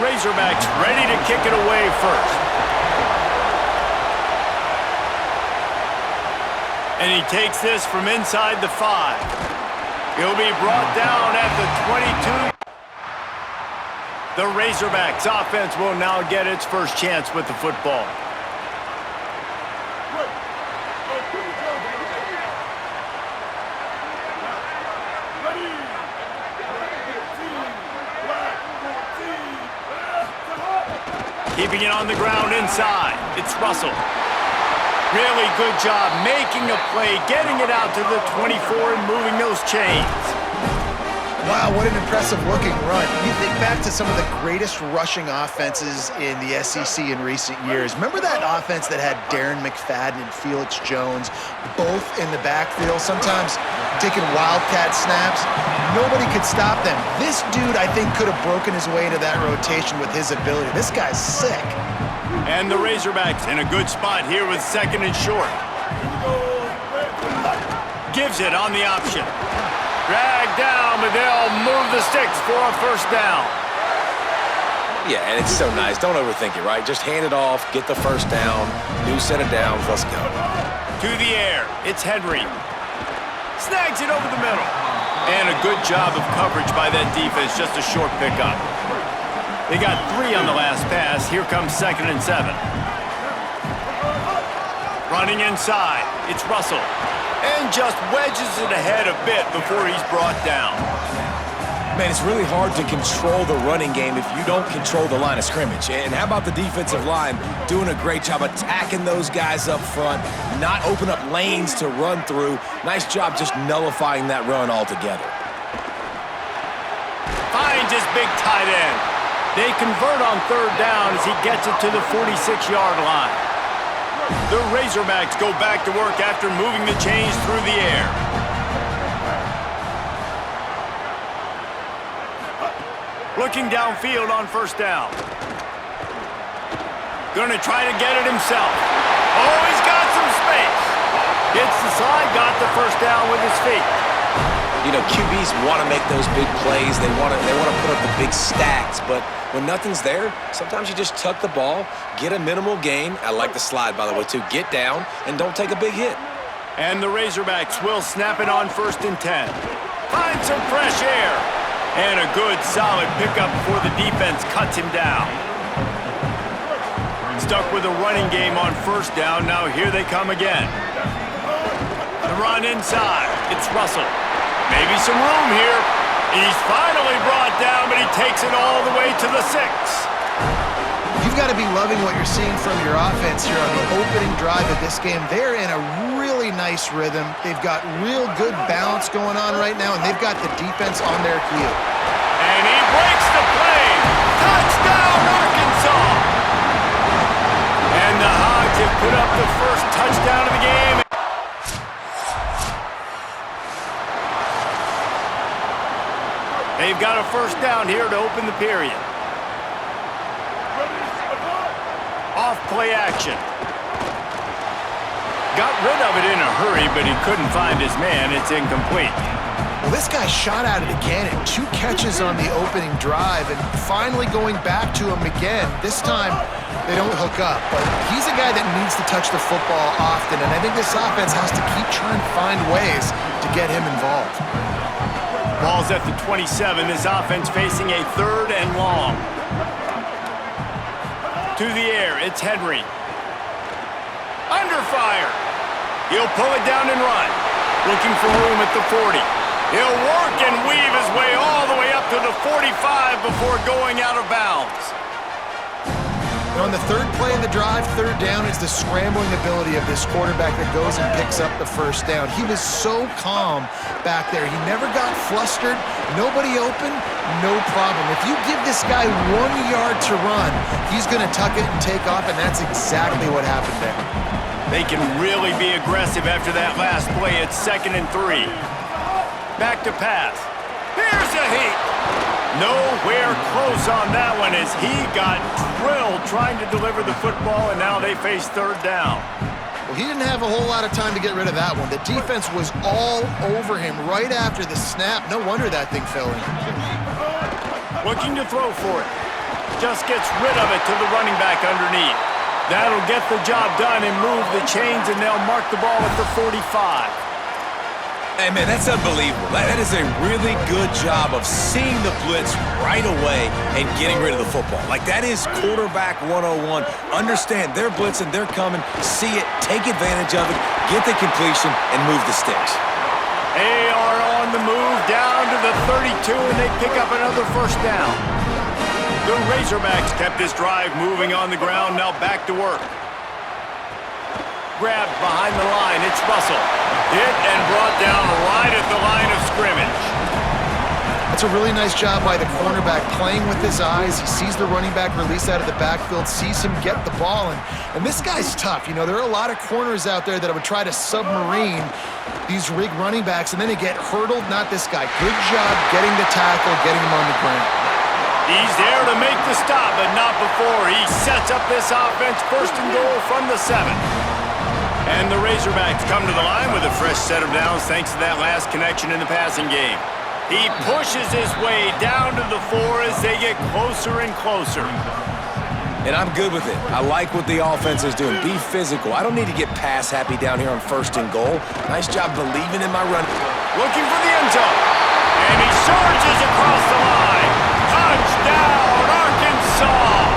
Razorbacks ready to kick it away first. And he takes this from inside the 5. He'll be brought down at the 22. The Razorbacks offense will now get its first chance with the football. Keeping it on the ground inside. It's Russell. Really good job making a play, getting it out to the 24 and moving those chains. Wow, what an impressive-looking run. You think back to some of the greatest rushing offenses in the SEC in recent years. Remember that offense that had Darren McFadden and Felix Jones both in the backfield, sometimes taking wildcat snaps? Nobody could stop them. This dude, I think, could have broken his way into that rotation with his ability. This guy's sick. And the Razorbacks in a good spot here with 2nd and short. Gives it on the option. Dragged down, but they'll move the sticks for a first down. Yeah, and it's so nice. Don't overthink it, right? Just hand it off, get the first down, new set of downs, let's go. To the air, it's Henry. Snags it over the middle. And a good job of coverage by that defense, just a short pickup. They got 3 on the last pass. Here comes 2nd and 7. Running inside, it's Russell. And just wedges it ahead a bit before he's brought down. Man, it's really hard to control the running game if you don't control the line of scrimmage. And how about the defensive line doing a great job attacking those guys up front, not open up lanes to run through. Nice job just nullifying that run altogether. Finds his big tight end. They convert on 3rd down as he gets it to the 46-yard line. The Razorbacks go back to work after moving the chains through the air. Looking downfield on 1st down. Gonna try to get it himself. Oh, he's got some space. Hits the side, got the first down with his feet. You know, QBs want to make those big plays. They want to put up the big stacks, but when nothing's there, sometimes you just tuck the ball, get a minimal gain. I like the slide, by the way, too. Get down and don't take a big hit. And the Razorbacks will snap it on 1st and 10. Find some fresh air. And a good, solid pickup before the defense cuts him down. Stuck with a running game on 1st down. Now here they come again. The run inside. It's Russell. Maybe some room here. He's finally brought down, but he takes it all the way to the 6. You've got to be loving what you're seeing from your offense here on the opening drive of this game. They're in a really nice rhythm. They've got real good balance going on right now, and they've got the defense on their heel. And he breaks the play. Touchdown, Arkansas! And the Hogs have put up the first touchdown of the game. They've got a first down here to open the period. Off play action. Got rid of it in a hurry, but he couldn't find his man. It's incomplete. Well, this guy shot out of the cannon. 2 catches on the opening drive, and finally going back to him again. This time, they don't hook up, but he's a guy that needs to touch the football often, and I think this offense has to keep trying to find ways to get him involved. Ball's at the 27. This offense facing a 3rd and long. To the air, it's Henry. Under fire. He'll pull it down and run. Looking for room at the 40. He'll work and weave his way all the way up to the 45 before going out of bounds. On the 3rd play of the drive, 3rd down, is the scrambling ability of this quarterback that goes and picks up the first down. He was so calm back there. He never got flustered. Nobody open, no problem. If you give this guy 1 yard to run, he's going to tuck it and take off, and that's exactly what happened there. They can really be aggressive after that last play. It's 2nd and 3. Back to pass. Here's a heat. Nowhere close on that one as he got drilled trying to deliver the football, and now they face 3rd down. Well, he didn't have a whole lot of time to get rid of that one. The defense was all over him right after the snap. No wonder that thing fell in. Looking to throw for it. Just gets rid of it to the running back underneath. That'll get the job done and move the chains, and they'll mark the ball at the 45. Hey, man, that's unbelievable. That is a really good job of seeing the blitz right away and getting rid of the football. Like, that is quarterback 101. Understand they're blitzing, they're coming, see it, take advantage of it, get the completion, and move the sticks. They are on the move down to the 32, and they pick up another first down. The Razorbacks kept this drive moving on the ground, now back to work. Grabbed behind the line, it's Russell. Hit and brought down right at the line of scrimmage. That's a really nice job by the cornerback, playing with his eyes. He sees the running back release out of the backfield, sees him get the ball, and this guy's tough. You know, there are a lot of corners out there that would try to submarine these rig running backs, and then they get hurdled. Not this guy. Good job getting the tackle, getting him on the ground. He's there to make the stop, but not before. He sets up this offense, first and goal from the 7. And the Razorbacks come to the line with a fresh set of downs thanks to that last connection in the passing game. He pushes his way down to the 4 as they get closer and closer. And I'm good with it. I like what the offense is doing. Be physical. I don't need to get pass happy down here on first and goal. Nice job believing in my run. Looking for the end zone. And he surges across the line. Touchdown, Arkansas!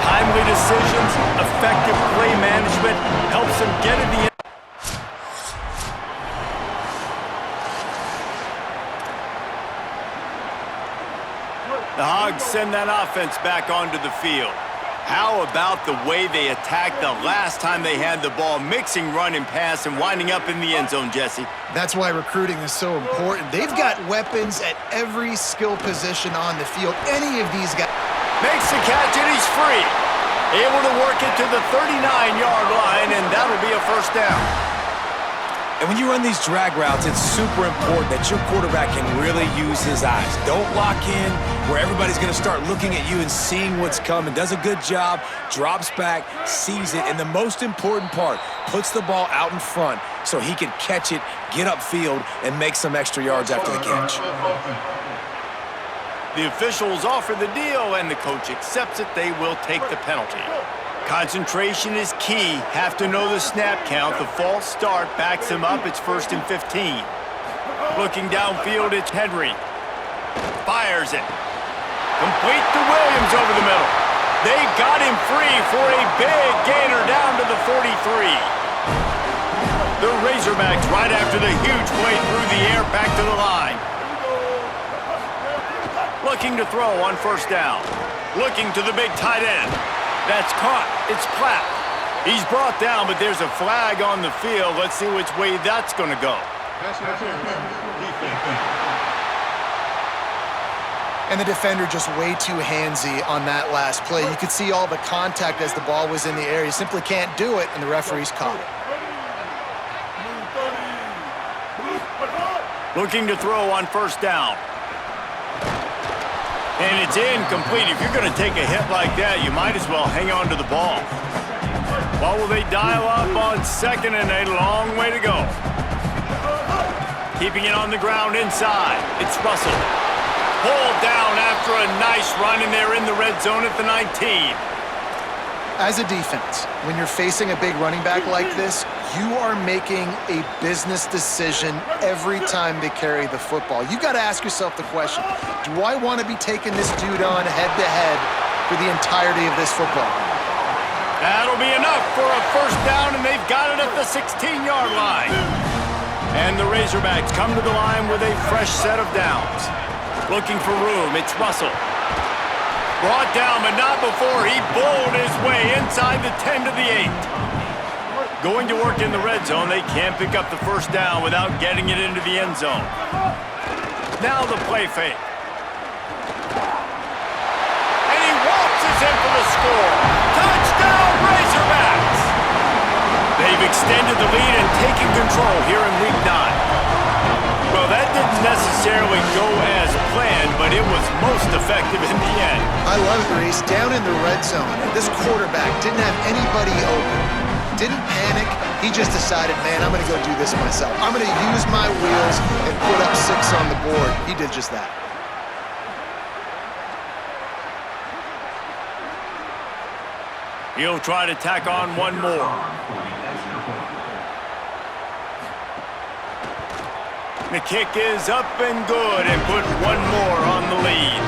Timely decisions, effective play management helps them get in the end. The Hogs send that offense back onto the field. How about the way they attacked the last time they had the ball, mixing run and pass and winding up in the end zone, Jesse? That's why recruiting is so important. They've got weapons at every skill position on the field. Any of these guys. Makes the catch and he's free. Able to work it to the 39-yard line, and that'll be a first down. And when you run these drag routes, it's super important that your quarterback can really use his eyes. Don't lock in where everybody's going to start looking at you and seeing what's coming. Does a good job, drops back, sees it, and the most important part, puts the ball out in front so he can catch it, get upfield, and make some extra yards after the catch. The officials offer the deal, and the coach accepts it. They will take the penalty. Concentration is key. Have to know the snap count. The false start backs him up. It's 1st and 15. Looking downfield, it's Henry. Fires it. Complete to Williams over the middle. They got him free for a big gainer down to the 43. The Razorbacks right after the huge play through the air back to the line. Looking to throw on first down. Looking to the big tight end. That's caught. It's Platt. He's brought down, but there's a flag on the field. Let's see which way that's going to go. And the defender just way too handsy on that last play. You could see all the contact as the ball was in the air. He simply can't do it, and the referee's caught it. Looking to throw on first down. And it's incomplete. If you're going to take a hit like that, you might as well hang on to the ball. What will they dial up on 2nd and a long way to go? Keeping it on the ground inside. It's Russell. Pulled down after a nice run, and they're in the red zone at the 19. As a defense, when you're facing a big running back like this, you are making a business decision every time they carry the football. You got to ask yourself the question, do I want to be taking this dude on head-to-head for the entirety of this football game? That'll be enough for a first down, and they've got it at the 16-yard line. And the Razorbacks come to the line with a fresh set of downs. Looking for room, it's Russell. Brought down, but not before he bowled his way inside the 10 to the 8. Going to work in the red zone, they can't pick up the first down without getting it into the end zone. Now the play fake. And he waltzes in for the score. Touchdown, Razorbacks! They've extended the lead and taken control here in Week 9. Well, that didn't necessarily go as planned, but it was most effective in the end. I love it, Reese. Down in the red zone, this quarterback didn't have anybody open. Didn't panic. He just decided, man, I'm going to go do this myself. I'm going to use my wheels and put up 6 on the board. He did just that. He'll try to tack on one more. The kick is up and good and put one more on the lead.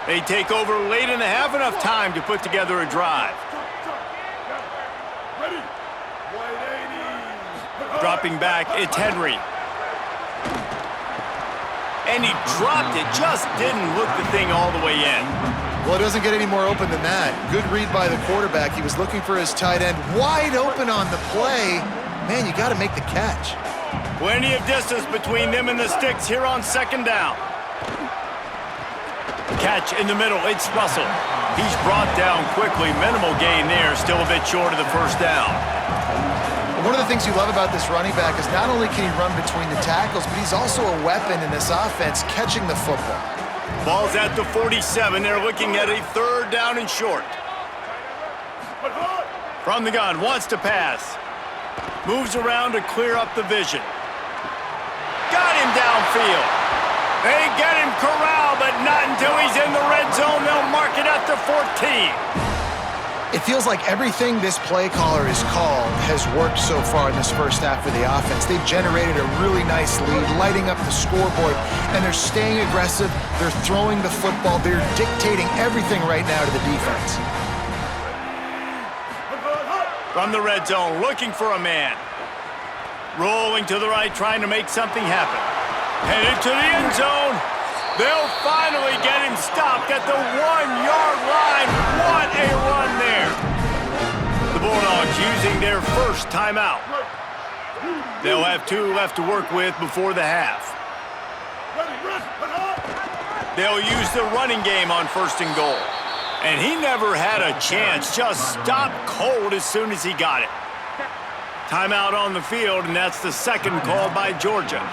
They take over late in the half, enough time to put together a drive. Dropping back, it's Henry. And he dropped it, just didn't look the thing all the way in. Well, it doesn't get any more open than that. Good read by the quarterback. He was looking for his tight end wide open on the play. Man, you got to make the catch. Plenty of distance between them and the sticks here on second down. Catch in the middle, it's Russell. He's brought down quickly, minimal gain there, still a bit short of the first down. One of the things you love about this running back is not only can he run between the tackles, but he's also a weapon in this offense catching the football. Ball's at the 47, they're looking at a third down and short. From the gun, wants to pass. Moves around to clear up the vision. Got him downfield. They get him corralled, but not until he's in the red zone. They'll mark it at the 14. It feels like everything this play caller has called has worked so far in this first half of the offense. They've generated a really nice lead, lighting up the scoreboard, and they're staying aggressive. They're throwing the football. They're dictating everything right now to the defense. From the red zone, looking for a man. Rolling to the right, trying to make something happen. Headed to the end zone. They'll finally get him stopped at the 1-yard line. What a run there. The Bulldogs using their first timeout. They'll have 2 left to work with before the half. They'll use the running game on first and goal. And he never had a chance, just stopped cold as soon as he got it. Timeout on the field, and that's the second called by Georgia.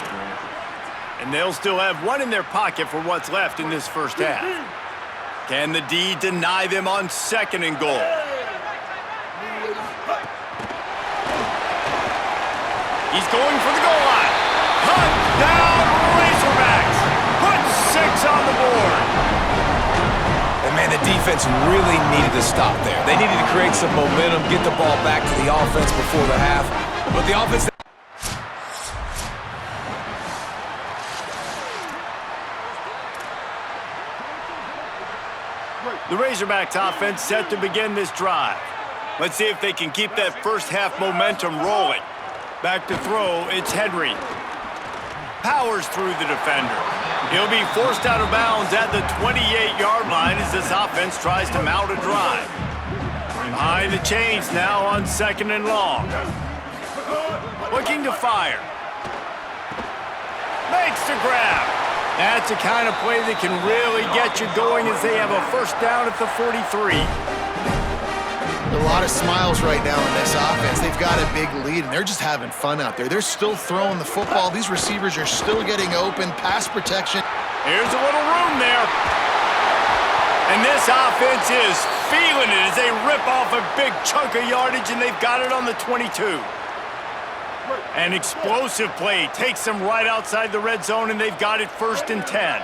And they'll still have one in their pocket for what's left in this first half. Can the D deny them on second and goal? He's going for the goal line. Touchdown, Razorbacks! Put 6 on the board. And man, the defense really needed to stop there. They needed to create some momentum, get the ball back to the offense before the half. But the offense... The Razorbacks offense set to begin this drive. Let's see if they can keep that first half momentum rolling. Back to throw, it's Henry. Powers through the defender. He'll be forced out of bounds at the 28-yard line as this offense tries to mount a drive. Behind the chains now on second and long. Looking to fire. Makes the grab. That's the kind of play that can really get you going as they have a first down at the 43. A lot of smiles right now in this offense. They've got a big lead, and they're just having fun out there. They're still throwing the football. These receivers are still getting open. Pass protection. Here's a little room there. And this offense is feeling it as they rip off a big chunk of yardage, and they've got it on the 22. An explosive play takes them right outside the red zone, and they've got it first and 10.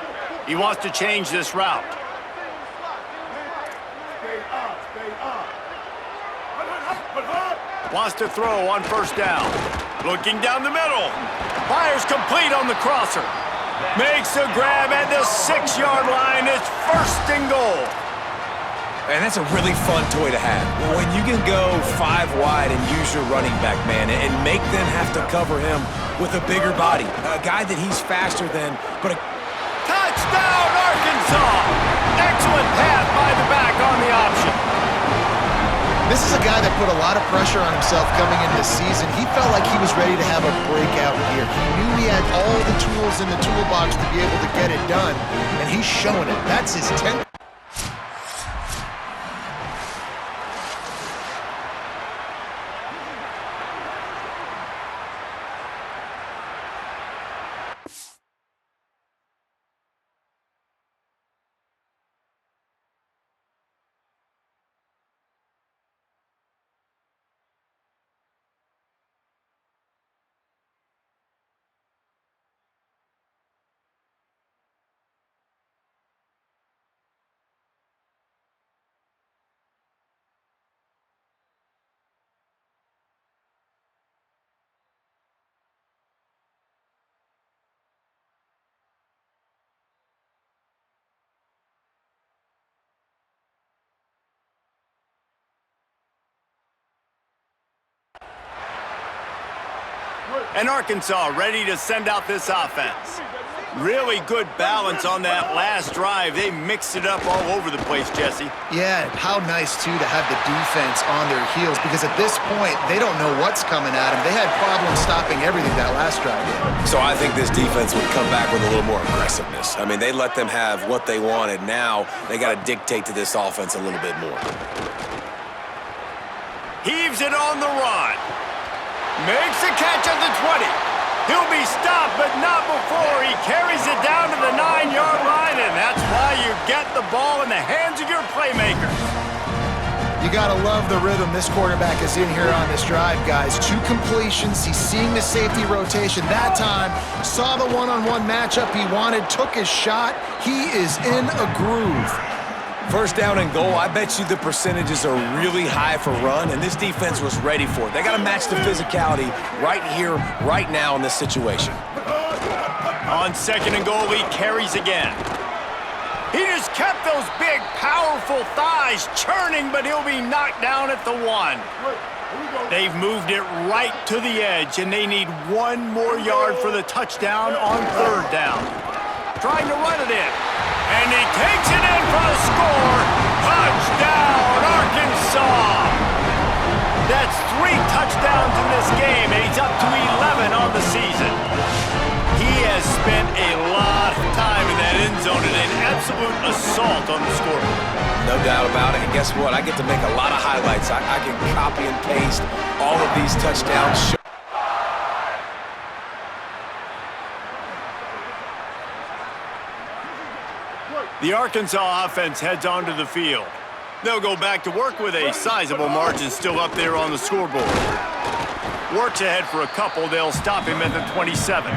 He wants to change this route. Wants to throw on first down. Looking down the middle. Fires complete on the crosser. Makes a grab at the 6-yard line. It's first and goal. And that's a really fun toy to have. When you can go 5 wide and use your running back, man, and make them have to cover him with a bigger body. A guy that he's faster than, but a... Touchdown, Arkansas! Excellent pass by the back on the option. This is a guy that put a lot of pressure on himself coming into the season. He felt like he was ready to have a breakout year. He knew he had all the tools in the toolbox to be able to get it done, and he's showing it. That's his 10th. And Arkansas ready to send out this offense. Really good balance on that last drive. They mixed it up all over the place, Jesse. Yeah, how nice, too, to have the defense on their heels, because at this point, they don't know what's coming at them. They had problems stopping everything that last drive. So I think this defense would come back with a little more aggressiveness. I mean, they let them have what they wanted. Now they got to dictate to this offense a little bit more. Heaves it on the run. Makes a catch at the 20. He'll be stopped, but not before he carries it down to the 9-yard line, and that's why you get the ball in the hands of your playmakers. You got to love the rhythm this quarterback is in here on this drive, guys. 2 completions. He's seeing the safety rotation. That time, saw the one-on-one matchup he wanted, took his shot. He is in a groove. First down and goal, I bet you the percentages are really high for run, and this defense was ready for it. They got to match the physicality right here, right now in this situation. On second and goal, he carries again. He just kept those big, powerful thighs churning, but he'll be knocked down at the 1. They've moved it right to the edge, and they need 1 more yard for the touchdown on third down. Trying to run it in. And he takes it in for the score. Touchdown, Arkansas! That's 3 touchdowns in this game, and he's up to 11 on the season. He has spent a lot of time in that end zone and an absolute assault on the scoreboard. No doubt about it. And guess what? I get to make a lot of highlights. I can copy and paste all of these touchdowns. The Arkansas offense heads onto the field. They'll go back to work with a sizable margin still up there on the scoreboard. Works ahead for a couple. They'll stop him at the 27.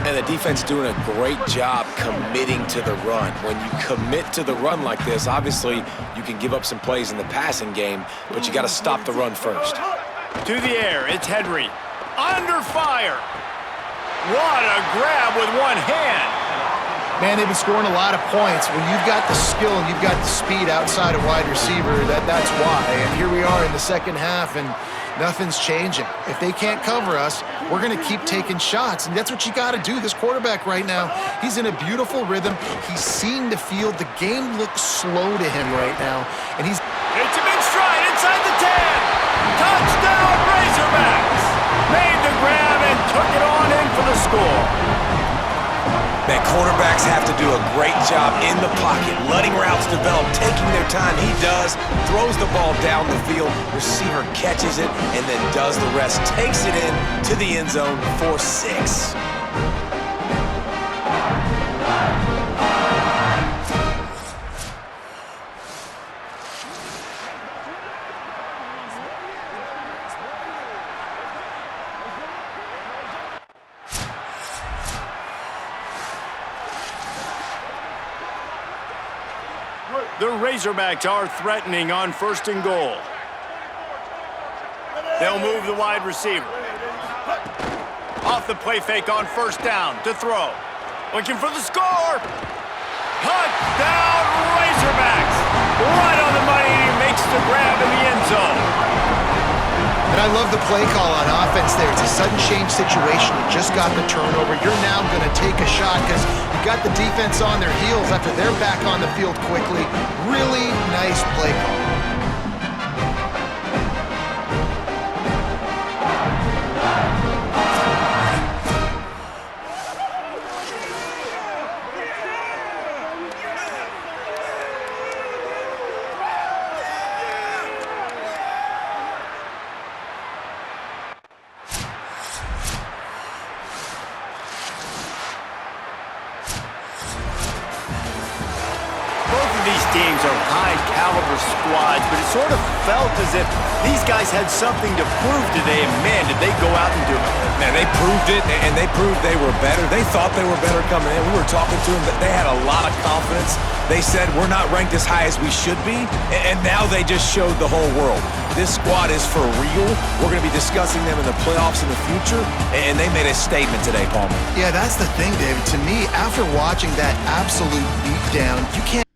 And the defense doing a great job committing to the run. When you commit to the run like this, obviously you can give up some plays in the passing game, but you got to stop the run first. To the air, it's Henry. Under fire. What a grab with one hand. Man, they've been scoring a lot of points. When you've got the skill and you've got the speed outside of wide receiver, that's why. And here we are in the second half, and nothing's changing. If they can't cover us, we're going to keep taking shots, and that's what you got to do. This quarterback right now, he's in a beautiful rhythm. He's seeing the field. The game looks slow to him right now, and he's... It's him in stride inside the 10. Touchdown, Razorbacks. Made the grab and took it on in for the score. Man, quarterbacks have to do a great job in the pocket, letting routes develop, taking their time. He does, throws the ball down the field, receiver catches it, and then does the rest, takes it in to the end zone for 6. The Razorbacks are threatening on first and goal. They'll move the wide receiver. Off the play fake on first down to throw. Looking for the score. Touchdown, Razorbacks. Right on the money, and he makes the grab in the end zone. And I love the play call on offense there. It's a sudden change situation. You just got the turnover. You're now going to take a shot because you got the defense on their heels after they're back on the field quickly. Really nice play call. These teams are high-caliber squads, but it sort of felt as if these guys had something to prove today, and man, did they go out and do it. Man, they proved it, and they proved they were better. They thought they were better coming in. We were talking to them. They had a lot of confidence. They said, we're not ranked as high as we should be, and now they just showed the whole world. This squad is for real. We're going to be discussing them in the playoffs in the future, and they made a statement today, Palmer. Yeah, that's the thing, David. To me, after watching that absolute beatdown, you can't